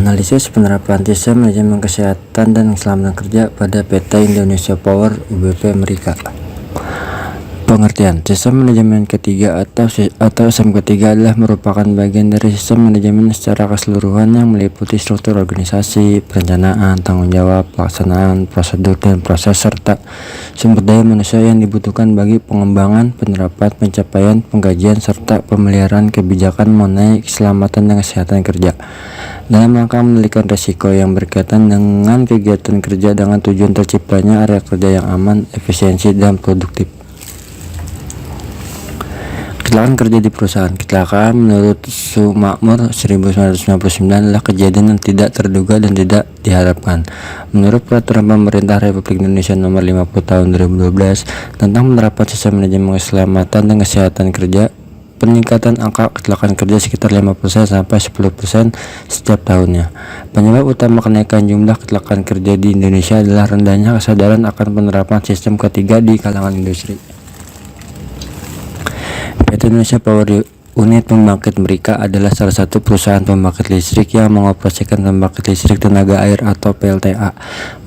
Analisis penerapan sistem manajemen kesehatan dan keselamatan kerja pada PT Indonesia Power UBP Amerika. Pengertian sistem manajemen ketiga atau SIM ketiga adalah merupakan bagian dari sistem manajemen secara keseluruhan yang meliputi struktur organisasi, perencanaan, tanggung jawab, pelaksanaan, prosedur, dan proses serta sumber daya manusia yang dibutuhkan bagi pengembangan, penerapan, pencapaian, pengkajian, serta pemeliharaan kebijakan mengenai keselamatan dan kesehatan kerja dalam rangka mengendalikan risiko yang berkaitan dengan kegiatan kerja dengan tujuan terciptanya area kerja yang aman, efisiensi, dan produktif. Kecelakaan kerja di perusahaan. Kecelakaan menurut Sumakmur 1999 adalah kejadian yang tidak terduga dan tidak diharapkan. Menurut Peraturan Pemerintah Republik Indonesia Nomor 50 Tahun 2012 tentang penerapan sistem manajemen keselamatan dan kesehatan kerja, peningkatan angka kecelakaan kerja sekitar 5% sampai 10% setiap tahunnya. Penyebab utama kenaikan jumlah kecelakaan kerja di Indonesia adalah rendahnya kesadaran akan penerapan sistem ketiga di kalangan industri. PT Indonesia Power Unit Pembangkit Amerika adalah salah satu perusahaan pembangkit listrik yang mengoperasikan pembangkit listrik tenaga air atau PLTA,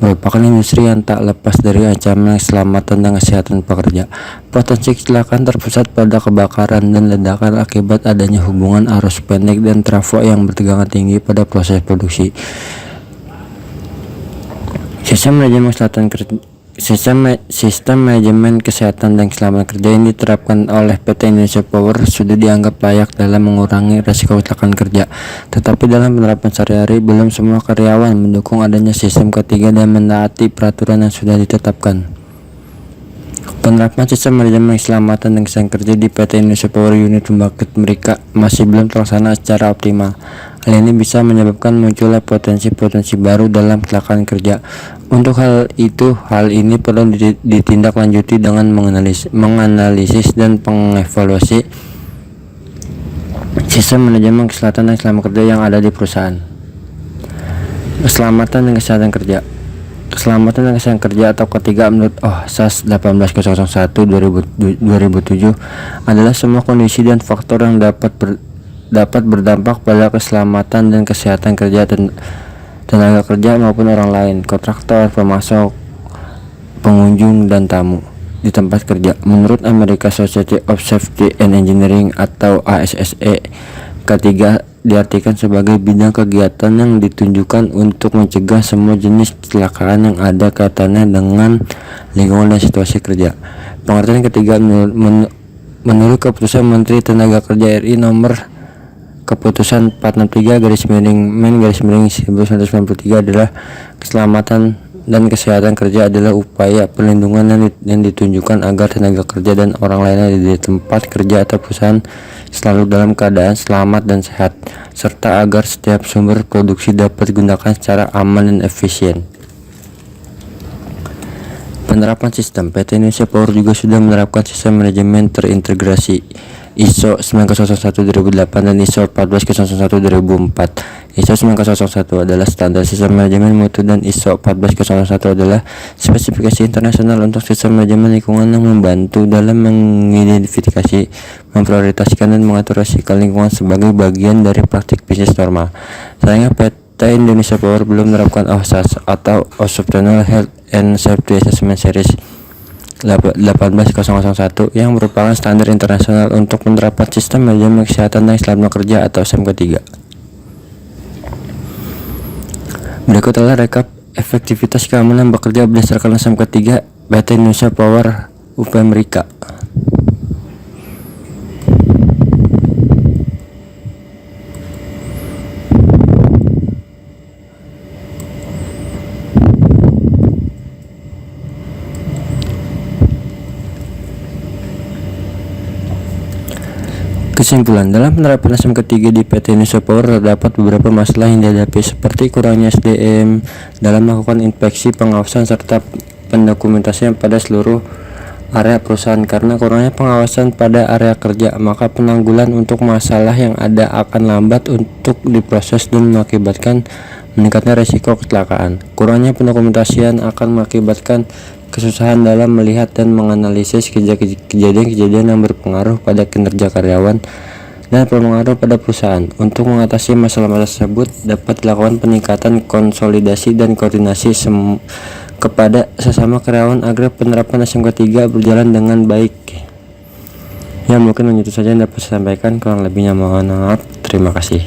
merupakan industri yang tak lepas dari ancaman keselamatan dan kesehatan pekerja. Potensi kecelakaan terpusat pada kebakaran dan ledakan akibat adanya hubungan arus pendek dan trafo yang bertegangan tinggi pada proses produksi. Sistem manajemen kesehatan dan keselamatan kerja yang diterapkan oleh PT Indonesia Power sudah dianggap layak dalam mengurangi risiko kecelakaan kerja. Tetapi dalam penerapan sehari-hari, belum semua karyawan mendukung adanya sistem ketiga dan menaati peraturan yang sudah ditetapkan. Penerapan sistem manajemen keselamatan dan kesehatan kerja di PT Indonesia Power Unit Pembangkit Amerika masih belum terlaksana secara optimal. Hal ini bisa menyebabkan munculnya potensi-potensi baru dalam kecelakaan kerja. Untuk hal ini perlu ditindaklanjuti dengan menganalisis dan mengevaluasi sistem manajemen kesehatan dan keselamatan kerja yang ada di perusahaan. Keselamatan dan kesehatan kerja. Keselamatan dan kesehatan kerja atau ketiga menurut SAS 18001 2007 adalah semua kondisi dan faktor yang dapat berdampak pada keselamatan dan kesehatan kerja tenaga kerja maupun orang lain, kontraktor, pemasok, pengunjung, dan tamu di tempat kerja. Menurut American Society of Safety and Engineering atau ASSE, ketiga diartikan sebagai bidang kegiatan yang ditunjukkan untuk mencegah semua jenis kecelakaan yang ada kaitannya dengan lingkungan dan situasi kerja. Pengertian ketiga menurut Keputusan Menteri Tenaga Kerja RI Nomor Keputusan 463/Men/1993 adalah keselamatan dan kesehatan kerja adalah upaya perlindungan yang ditunjukkan agar tenaga kerja dan orang lainnya di tempat kerja atau perusahaan selalu dalam keadaan selamat dan sehat, serta agar setiap sumber produksi dapat digunakan secara aman dan efisien. Penerapan sistem. PT Indonesia Power juga sudah menerapkan sistem manajemen terintegrasi ISO 9001/2008 dan ISO 14001/2004. ISO 9001 adalah standar sistem manajemen mutu dan ISO 14001 adalah spesifikasi internasional untuk sistem manajemen lingkungan yang membantu dalam mengidentifikasi, memprioritaskan, dan mengatur risiko lingkungan sebagai bagian dari praktik bisnis normal. Sayangnya PT Indonesia Power belum menerapkan OHSAS atau Occupational Health and Safety Assessment Series 18001 yang merupakan standar internasional untuk penerapan sistem manajemen kesehatan dan keselamatan kerja atau SIM ketiga. Berikut adalah rekap efektivitas keamanan bekerja berdasarkan SIM ketiga PT Indonesia Power UP Amerika. Kesimpulan, dalam penerapan SIM ketiga di PT Indonesia Power terdapat beberapa masalah yang dihadapi seperti kurangnya SDM dalam melakukan inspeksi, pengawasan, serta pendokumentasian pada seluruh area perusahaan. Karena kurangnya pengawasan pada area kerja, maka penanggulan untuk masalah yang ada akan lambat untuk diproses dan mengakibatkan meningkatnya risiko kecelakaan. Kurangnya pendokumentasian akan mengakibatkan kesusahan dalam melihat dan menganalisis kejadian-kejadian yang berpengaruh pada kinerja karyawan dan berpengaruh pada perusahaan. Untuk mengatasi masalah-masalah tersebut dapat dilakukan peningkatan konsolidasi dan koordinasi kepada sesama karyawan agar penerapan SMK 3 berjalan dengan baik. Ya, mungkin itu saja yang dapat saya sampaikan, kurang lebihnya mohon maaf. Terima kasih.